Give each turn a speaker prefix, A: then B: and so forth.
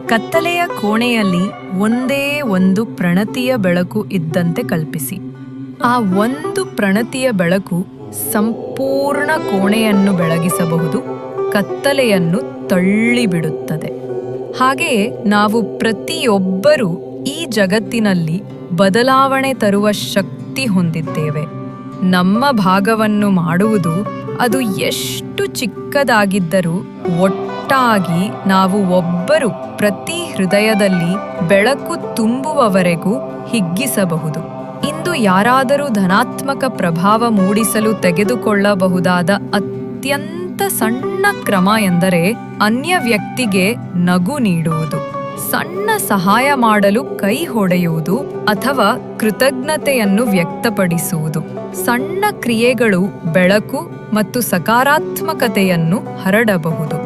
A: ಕತ್ತಲೆಯ ಕೋಣೆಯಲ್ಲಿ ಒಂದೇ ಒಂದು ಪ್ರಣತಿಯ ಬೆಳಕು ಇದ್ದಂತೆ ಕಲ್ಪಿಸಿ. ಆ ಒಂದು ಪ್ರಣತಿಯ ಬೆಳಕು ಸಂಪೂರ್ಣ ಕೋಣೆಯನ್ನು ಬೆಳಗಿಸಬಹುದು, ಕತ್ತಲೆಯನ್ನು ತಳ್ಳಿಬಿಡುತ್ತದೆ. ಹಾಗೆಯೇ ನಾವು ಪ್ರತಿಯೊಬ್ಬರೂ ಈ ಜಗತ್ತಿನಲ್ಲಿ ಬದಲಾವಣೆ ತರುವ ಶಕ್ತಿ ಹೊಂದಿದ್ದೇವೆ. ನಮ್ಮ ಭಾಗವನ್ನು ಮಾಡುವುದು, ಅದು ಎಷ್ಟು ಚಿಕ್ಕದಾಗಿದ್ದರೂ ಒಟ್ಟಾಗಿ ನಾವು ಒಬ್ಬರು ಪ್ರತಿ ಹೃದಯದಲ್ಲಿ ಬೆಳಕು ತುಂಬುವವರೆಗೂ ಹಿಗ್ಗಿಸಬಹುದು. ಇಂದು ಯಾರಾದರೂ ಧನಾತ್ಮಕ ಪ್ರಭಾವ ಮೂಡಿಸಲು ತೆಗೆದುಕೊಳ್ಳಬಹುದಾದ ಅತ್ಯಂತ ಸಣ್ಣ ಕ್ರಮ ಎಂದರೆ ಅನ್ಯ ವ್ಯಕ್ತಿಗೆ ನಗು ನೀಡುವುದು, ಸಣ್ಣ ಸಹಾಯ ಮಾಡಲು ಕೈ ಹೊಡೆಯುವುದು ಅಥವಾ ಕೃತಜ್ಞತೆಯನ್ನು ವ್ಯಕ್ತಪಡಿಸುವುದು. ಸಣ್ಣ ಕ್ರಿಯೆಗಳು ಬೆಳಕು ಮತ್ತು ಸಕಾರಾತ್ಮಕತೆಯನ್ನು ಹರಡಬಹುದು.